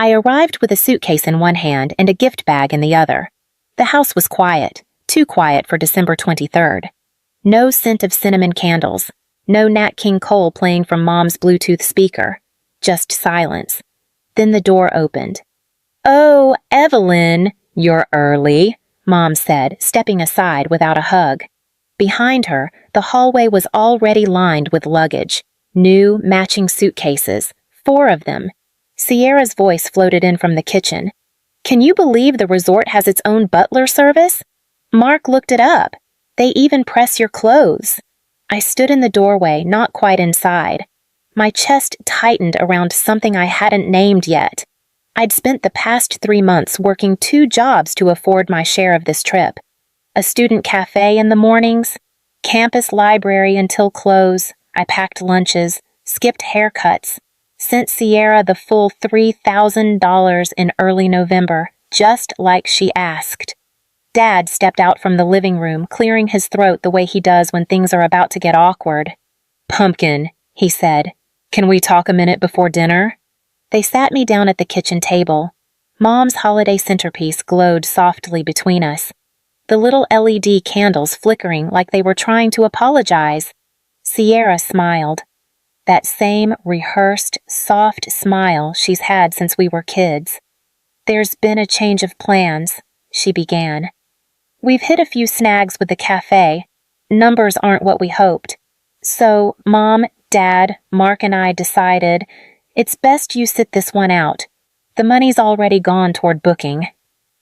I arrived with a suitcase in one hand and a gift bag in the other. The house was quiet, too quiet for December 23rd. No scent of cinnamon candles, no Nat King Cole playing from Mom's Bluetooth speaker, just silence. Then the door opened. "Oh, Evelyn, you're early," Mom said, stepping aside without a hug. Behind her, the hallway was already lined with luggage, new, matching suitcases, 4 of them. Sierra's voice floated in from the kitchen. "Can you believe the resort has its own butler service? Mark looked it up. They even press your clothes." I stood in the doorway, not quite inside. My chest tightened around something I hadn't named yet. I'd spent the past 3 months working 2 jobs to afford my share of this trip. A student cafe in the mornings, campus library until close. I packed lunches, skipped haircuts, sent Sierra the full $3,000 in early November, just like she asked. Dad stepped out from the living room, clearing his throat the way he does when things are about to get awkward. "Pumpkin," he said, "can we talk a minute before dinner?" They sat me down at the kitchen table. Mom's holiday centerpiece glowed softly between us, the little LED candles flickering like they were trying to apologize. Sierra smiled. That same rehearsed, soft smile she's had since we were kids. "There's been a change of plans," she began. "We've hit a few snags with the cafe. Numbers aren't what we hoped. So, Mom, Dad, Mark and I decided it's best you sit this one out. The money's already gone toward booking."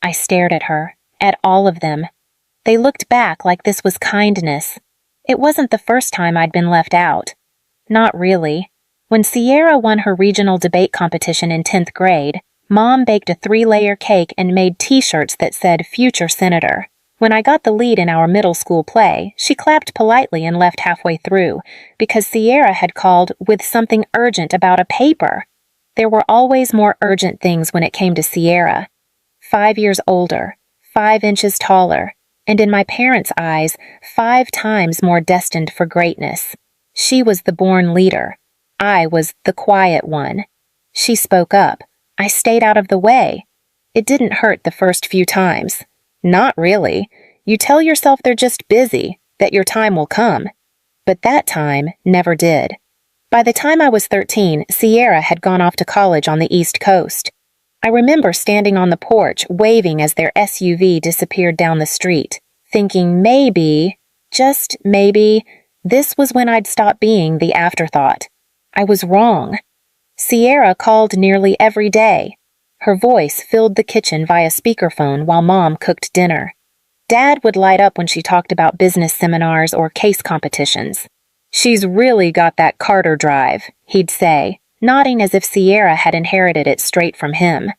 I stared at her, at all of them. They looked back like this was kindness. It wasn't the first time I'd been left out. Not really. When Sierra won her regional debate competition in 10th grade, Mom baked a 3-layer cake and made t-shirts that said "Future Senator." When I got the lead in our middle school play, she clapped politely and left halfway through, because Sierra had called with something urgent about a paper. There were always more urgent things when it came to Sierra. 5 years older, 5 inches taller, and in my parents' eyes, 5 times more destined for greatness. She was the born leader. I was the quiet one. She spoke up. I stayed out of the way. It didn't hurt the first few times. Not really. You tell yourself they're just busy, that your time will come. But that time never did. By the time I was 13, Sierra had gone off to college on the East Coast. I remember standing on the porch, waving as their SUV disappeared down the street, thinking maybe, just maybe, this was when I'd stop being the afterthought. I was wrong. Sierra called nearly every day. Her voice filled the kitchen via speakerphone while Mom cooked dinner. Dad would light up when she talked about business seminars or case competitions. "She's really got that Carter drive," he'd say, nodding as if Sierra had inherited it straight from him.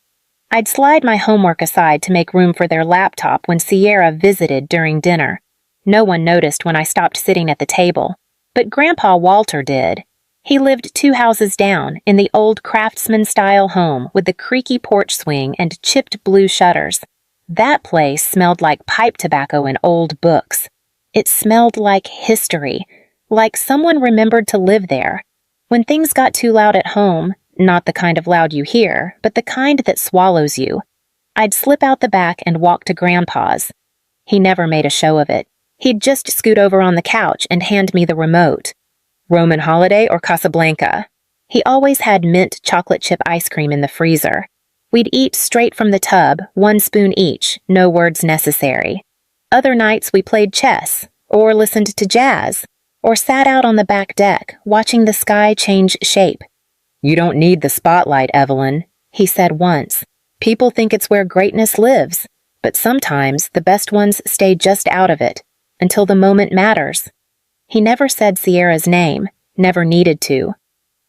I'd slide my homework aside to make room for their laptop when Sierra visited during dinner. No one noticed when I stopped sitting at the table, but Grandpa Walter did. He lived 2 houses down in the old craftsman-style home with the creaky porch swing and chipped blue shutters. That place smelled like pipe tobacco and old books. It smelled like history, like someone remembered to live there. When things got too loud at home, not the kind of loud you hear, but the kind that swallows you, I'd slip out the back and walk to Grandpa's. He never made a show of it. He'd just scoot over on the couch and hand me the remote. "Roman Holiday or Casablanca?" He always had mint chocolate chip ice cream in the freezer. We'd eat straight from the tub, 1 spoon each, no words necessary. Other nights we played chess, or listened to jazz, or sat out on the back deck, watching the sky change shape. "You don't need the spotlight, Evelyn," he said once. "People think it's where greatness lives, but sometimes the best ones stay just out of it, until the moment matters." He never said Sierra's name, never needed to.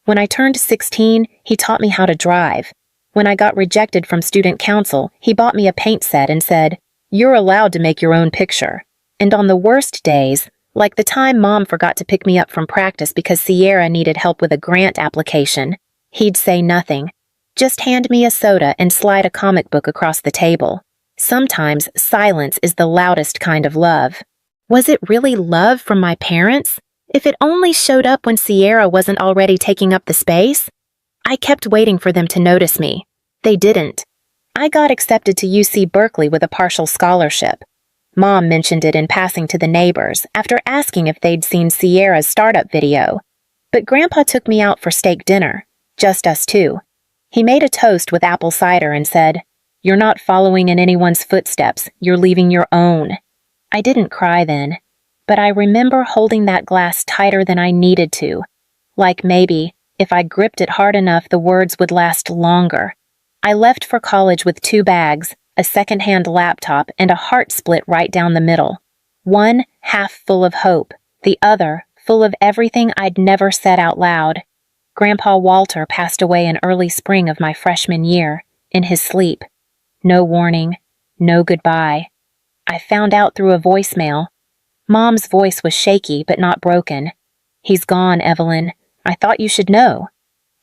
When I turned 16, he taught me how to drive. When I got rejected from student council, he bought me a paint set and said, "You're allowed to make your own picture." And on the worst days, like the time Mom forgot to pick me up from practice because Sierra needed help with a grant application, he'd say nothing. Just hand me a soda and slide a comic book across the table. Sometimes silence is the loudest kind of love. Was it really love from my parents? If it only showed up when Sierra wasn't already taking up the space? I kept waiting for them to notice me. They didn't. I got accepted to UC Berkeley with a partial scholarship. Mom mentioned it in passing to the neighbors after asking if they'd seen Sierra's startup video. But Grandpa took me out for steak dinner, just us two. He made a toast with apple cider and said, "You're not following in anyone's footsteps, you're leaving your own." I didn't cry then, but I remember holding that glass tighter than I needed to, like maybe, if I gripped it hard enough, the words would last longer. I left for college with 2 bags, a second-hand laptop, and a heart split right down the middle. One half full of hope, the other full of everything I'd never said out loud. Grandpa Walter passed away in early spring of my freshman year, in his sleep. No warning, no goodbye. I found out through a voicemail. Mom's voice was shaky but not broken. "He's gone, Evelyn. I thought you should know."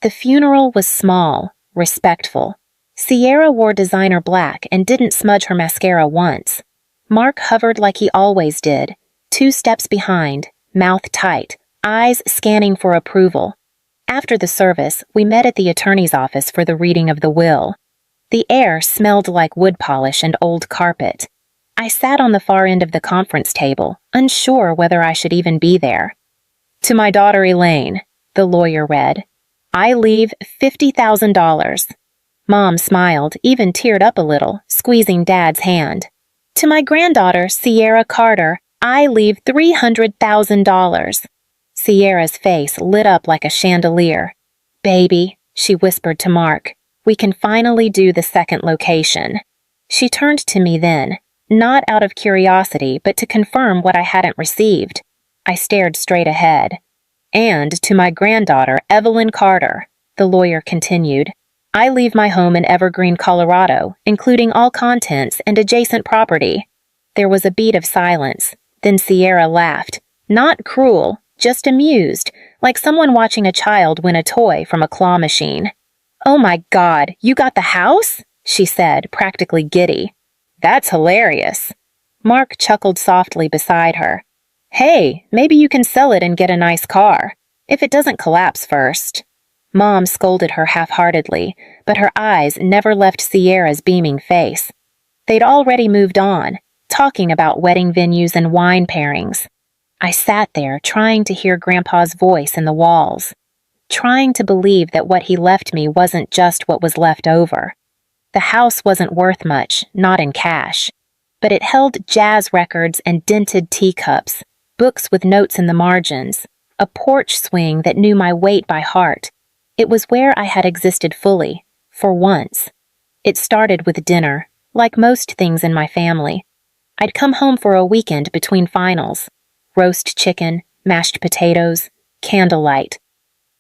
The funeral was small, respectful. Sierra wore designer black and didn't smudge her mascara once. Mark hovered like he always did, 2 steps behind, mouth tight, eyes scanning for approval. After the service, we met at the attorney's office for the reading of the will. The air smelled like wood polish and old carpet. I sat on the far end of the conference table, unsure whether I should even be there. "To my daughter Elaine," the lawyer read, "I leave $50,000. Mom smiled, even teared up a little, squeezing Dad's hand. "To my granddaughter, Sierra Carter, I leave $300,000. Sierra's face lit up like a chandelier. "Baby," she whispered to Mark, "we can finally do the second location." She turned to me then, not out of curiosity, but to confirm what I hadn't received. I stared straight ahead. "And to my granddaughter, Evelyn Carter," the lawyer continued, "I leave my home in Evergreen, Colorado, including all contents and adjacent property." There was a beat of silence. Then Sierra laughed. Not cruel, just amused, like someone watching a child win a toy from a claw machine. "Oh my God, you got the house?" she said, practically giddy. "That's hilarious." Mark chuckled softly beside her. "Hey, maybe you can sell it and get a nice car, if it doesn't collapse first." Mom scolded her half-heartedly, but her eyes never left Sierra's beaming face. They'd already moved on, talking about wedding venues and wine pairings. I sat there trying to hear Grandpa's voice in the walls, trying to believe that what he left me wasn't just what was left over. The house wasn't worth much, not in cash, but it held jazz records and dented teacups, books with notes in the margins, a porch swing that knew my weight by heart. It was where I had existed fully, for once. It started with dinner, like most things in my family. I'd come home for a weekend between finals. Roast chicken, mashed potatoes, candlelight.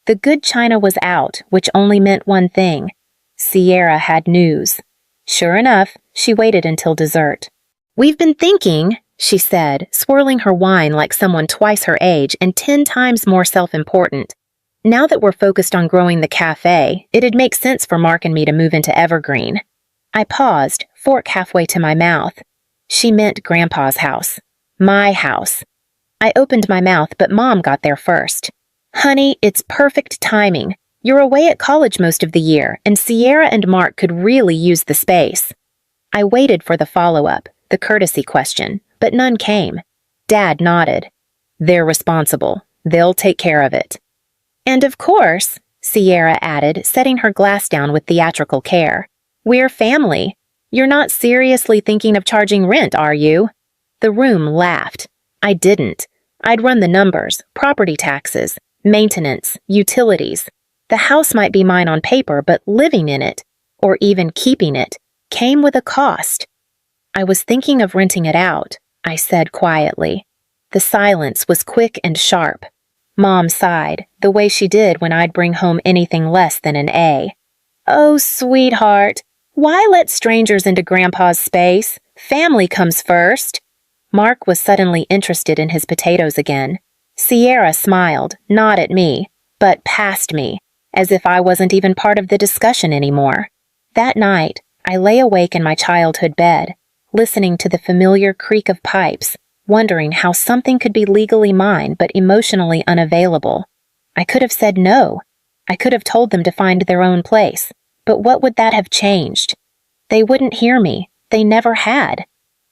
The good china was out, which only meant one thing. Sierra had news. Sure enough, she waited until dessert. "We've been thinking," she said, swirling her wine like someone twice her age and 10 times more self-important. "Now that we're focused on growing the cafe, it'd make sense for Mark and me to move into Evergreen." I paused, fork halfway to my mouth. She meant Grandpa's house. My house. I opened my mouth, but Mom got there first. "Honey, it's perfect timing. You're away at college most of the year, and Sierra and Mark could really use the space." I waited for the follow-up, the courtesy question, but none came. Dad nodded. "They're responsible. They'll take care of it." "And of course," Sierra added, setting her glass down with theatrical care, "we're family. You're not seriously thinking of charging rent, are you?" The room laughed. I didn't. I'd run the numbers, property taxes, maintenance, utilities. The house might be mine on paper, but living in it, or even keeping it, came with a cost. "I was thinking of renting it out," I said quietly. The silence was quick and sharp. Mom sighed, the way she did when I'd bring home anything less than an A. "Oh, sweetheart, why let strangers into Grandpa's space? Family comes first." Mark was suddenly interested in his potatoes again. Sierra smiled, not at me, but past me, as if I wasn't even part of the discussion anymore. That night, I lay awake in my childhood bed, listening to the familiar creak of pipes, wondering how something could be legally mine but emotionally unavailable. I could have said no. I could have told them to find their own place, But what would that have changed? They wouldn't hear me. They never had.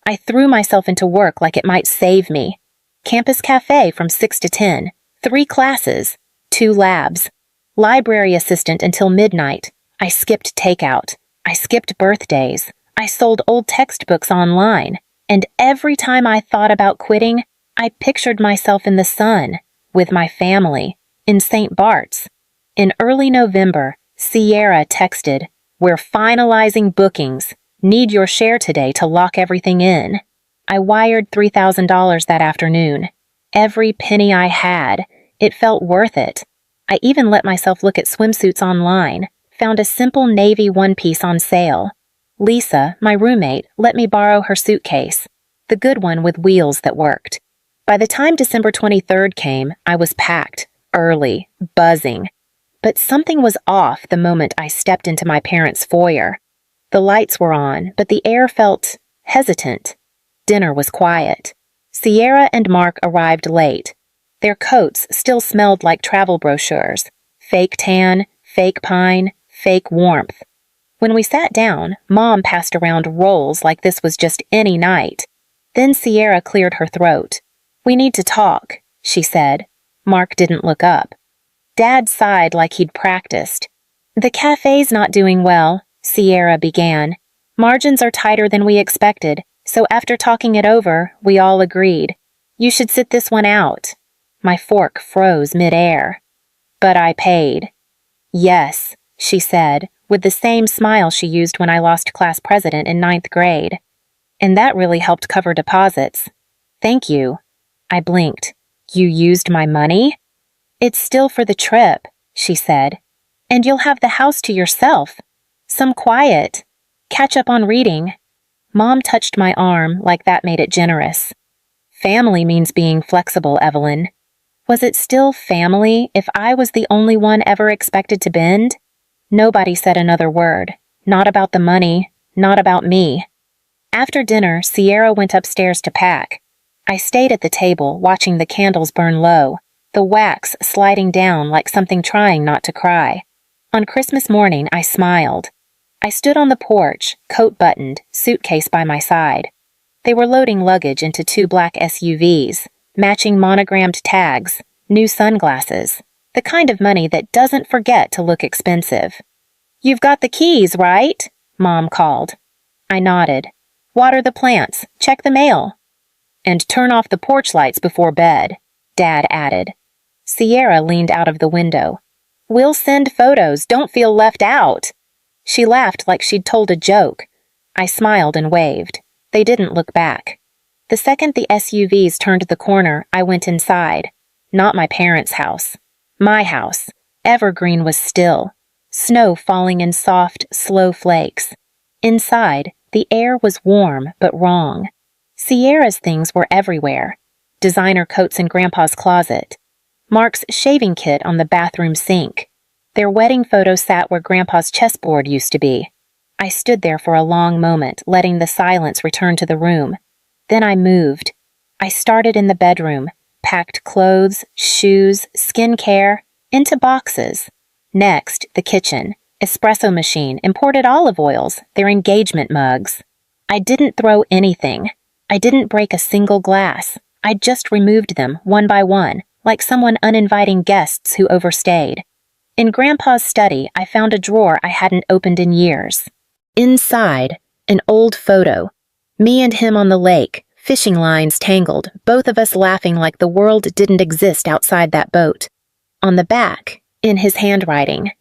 I threw myself into work like it might save me. Campus cafe from 6 to 10, 3 classes, 2 labs, library assistant until midnight. I skipped takeout. I skipped birthdays. I sold old textbooks online. And every time I thought about quitting, I pictured myself in the sun, with my family, in St. Bart's. In early November, Sierra texted, "We're finalizing bookings. Need your share today to lock everything in." I wired $3,000 that afternoon. Every penny I had. It felt worth it. I even let myself look at swimsuits online, found a simple navy one-piece on sale. Lisa, my roommate, let me borrow her suitcase, the good one with wheels that worked. By the time December 23rd came, I was packed, early, buzzing. But something was off the moment I stepped into my parents' foyer. The lights were on, but the air felt hesitant. Dinner was quiet. Sierra and Mark arrived late. Their coats still smelled like travel brochures. Fake tan, fake pine, fake warmth. When we sat down, Mom passed around rolls like this was just any night. Then Sierra cleared her throat. "We need to talk," she said. Mark didn't look up. Dad sighed like he'd practiced. "The cafe's not doing well," Sierra began. "Margins are tighter than we expected, so after talking it over, we all agreed. You should sit this one out." My fork froze mid-air. "But I paid." "Yes," she said, with the same smile she used when I lost class president in 9th grade. "And that really helped cover deposits." "Thank you." I blinked. "You used my money?" "It's still for the trip," she said. "And you'll have the house to yourself. Some quiet. Catch up on reading." Mom touched my arm like that made it generous. "Family means being flexible, Evelyn." Was it still family if I was the only one ever expected to bend? Nobody said another word. Not about the money. Not about me. After dinner, Sierra went upstairs to pack. I stayed at the table, watching the candles burn low, the wax sliding down like something trying not to cry. On Christmas morning, I smiled. I stood on the porch, coat buttoned, suitcase by my side. They were loading luggage into 2 black SUVs, matching monogrammed tags, new sunglasses, the kind of money that doesn't forget to look expensive. "You've got the keys, right?" Mom called. I nodded. "Water the plants, check the mail." "And turn off the porch lights before bed," Dad added. Sierra leaned out of the window. "We'll send photos, don't feel left out." She laughed like she'd told a joke. I smiled and waved. They didn't look back. The second the SUVs turned the corner, I went inside. Not my parents' house. My house. Evergreen was still. Snow falling in soft, slow flakes. Inside, the air was warm but wrong. Sierra's things were everywhere. Designer coats in Grandpa's closet. Mark's shaving kit on the bathroom sink. Their wedding photo sat where Grandpa's chessboard used to be. I stood there for a long moment, letting the silence return to the room. Then I moved. I started in the bedroom, packed clothes, shoes, skincare, into boxes. Next, the kitchen, espresso machine, imported olive oils, their engagement mugs. I didn't throw anything. I didn't break a single glass. I just removed them, one by one, like someone uninviting guests who overstayed. In Grandpa's study, I found a drawer I hadn't opened in years. Inside, an old photo. Me and him on the lake, fishing lines tangled, both of us laughing like the world didn't exist outside that boat. On the back, in his handwriting,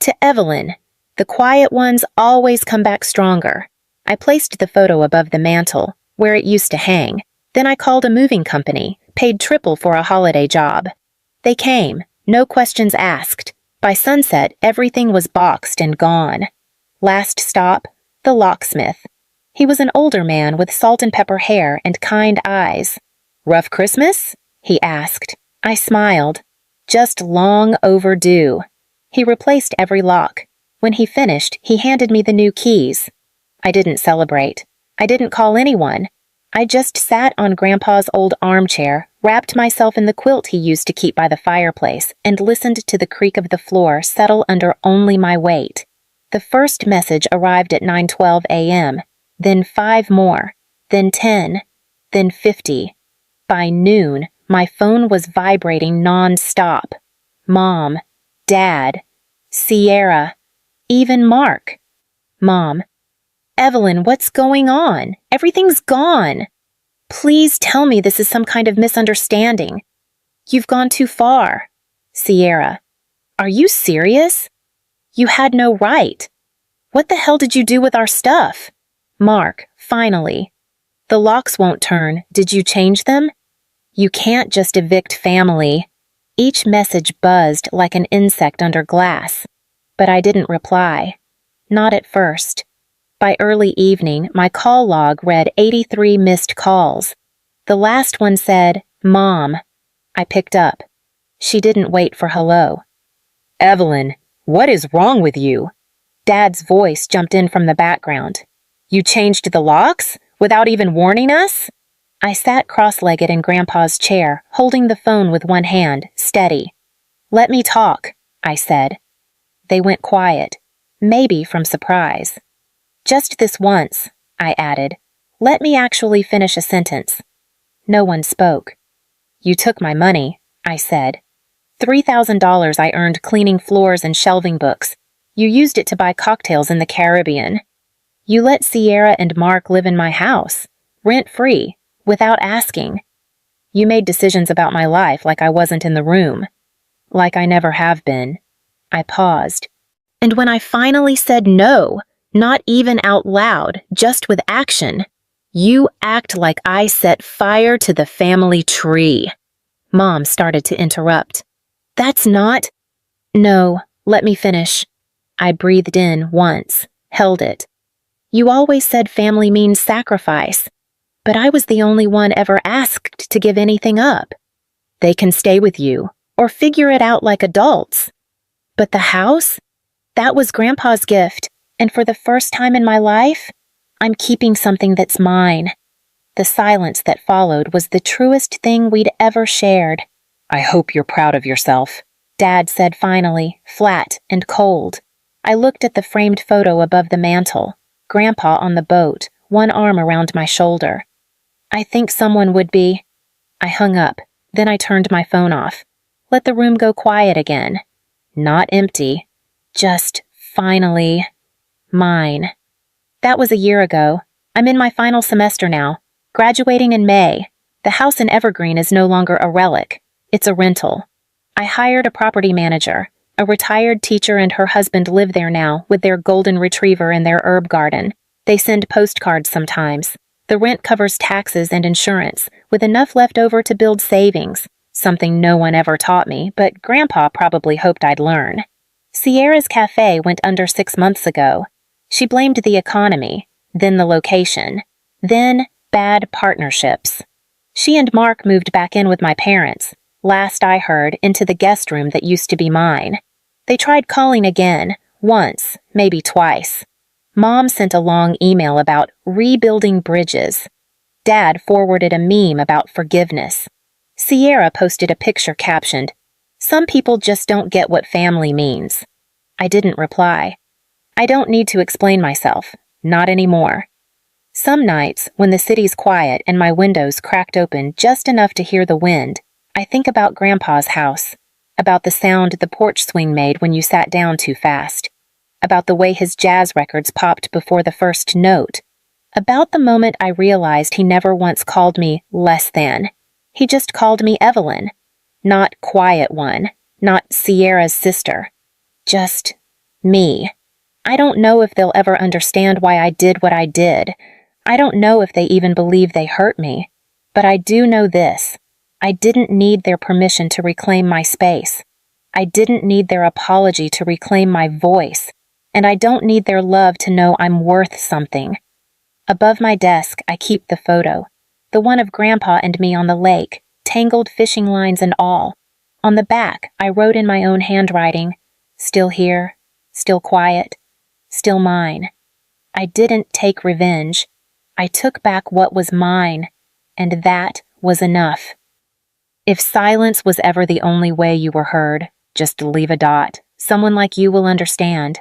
"To Evelyn, the quiet ones always come back stronger." I placed the photo above the mantel, where it used to hang. Then I called a moving company, paid triple for a holiday job. They came, no questions asked. By sunset, everything was boxed and gone. Last stop, the locksmith. He was an older man with salt and pepper hair and kind eyes. "Rough Christmas?" he asked. I smiled. "Just long overdue." He replaced every lock. When he finished, he handed me the new keys. I didn't celebrate. I didn't call anyone. I just sat on Grandpa's old armchair, wrapped myself in the quilt he used to keep by the fireplace, and listened to the creak of the floor settle under only my weight. The first message arrived at 9:12 a.m., then 5 more, then 10, then 50. By noon, my phone was vibrating non-stop. Mom, Dad, Sierra, even Mark. Mom: Evelyn, what's going on? Everything's gone. Please tell me this is some kind of misunderstanding. You've gone too far. Sierra: Are you serious? You had no right. What the hell did you do with our stuff? Mark: Finally. The locks won't turn. Did you change them? You can't just evict family. Each message buzzed like an insect under glass. But I didn't reply. Not at first. By early evening, my call log read 83 missed calls. The last one said, Mom. I picked up. She didn't wait for hello. Evelyn, what is wrong with you? Dad's voice jumped in from the background. You changed the locks? Without even warning us? I sat cross-legged in Grandpa's chair, holding the phone with one hand, steady. Let me talk, I said. They went quiet, maybe from surprise. Just this once, I added. Let me actually finish a sentence. No one spoke. You took my money, I said. $3,000 I earned cleaning floors and shelving books. You used it to buy cocktails in the Caribbean. You let Sierra and Mark live in my house, rent-free, without asking. You made decisions about my life like I wasn't in the room. Like I never have been. I paused. And when I finally said no, not even out loud, just with action, you act like I set fire to the family tree. Mom started to interrupt. That's not... No, let me finish. I breathed in once, held it. You always said family means sacrifice, but I was the only one ever asked to give anything up. They can stay with you, or figure it out like adults. But the house? That was Grandpa's gift, and for the first time in my life, I'm keeping something that's mine. The silence that followed was the truest thing we'd ever shared. I hope you're proud of yourself, Dad said finally, flat and cold. I looked at the framed photo above the mantel, Grandpa on the boat, one arm around my shoulder. I think someone would be. I hung up, then I turned my phone off. Let the room go quiet again. Not empty. Just, finally, mine. That was a year ago. I'm in my final semester now, graduating in May. The house in Evergreen is no longer a relic. It's a rental. I hired a property manager. A retired teacher and her husband live there now with their golden retriever and their herb garden. They send postcards sometimes. The rent covers taxes and insurance, with enough left over to build savings, something no one ever taught me, but Grandpa probably hoped I'd learn. Sierra's cafe went under 6 months ago. She blamed the economy, then the location, then bad partnerships. She and Mark moved back in with my parents, last I heard, into the guest room that used to be mine. They tried calling again, once, maybe twice. Mom sent a long email about rebuilding bridges. Dad forwarded a meme about forgiveness. Sierra posted a picture captioned, "Some people just don't get what family means." I didn't reply. I don't need to explain myself, not anymore. Some nights, when the city's quiet and my windows cracked open just enough to hear the wind, I think about Grandpa's house, about the sound the porch swing made when you sat down too fast, about the way his jazz records popped before the first note, about the moment I realized he never once called me less than. He just called me Evelyn, not Quiet One, not Sierra's sister, just me. I don't know if they'll ever understand why I did what I did. I don't know if they even believe they hurt me. But I do know this. I didn't need their permission to reclaim my space. I didn't need their apology to reclaim my voice. And I don't need their love to know I'm worth something. Above my desk, I keep the photo. The one of Grandpa and me on the lake, tangled fishing lines and all. On the back, I wrote in my own handwriting, "Still here, still quiet, still mine." I didn't take revenge. I took back what was mine, and that was enough. If silence was ever the only way you were heard, just leave a dot. Someone like you will understand.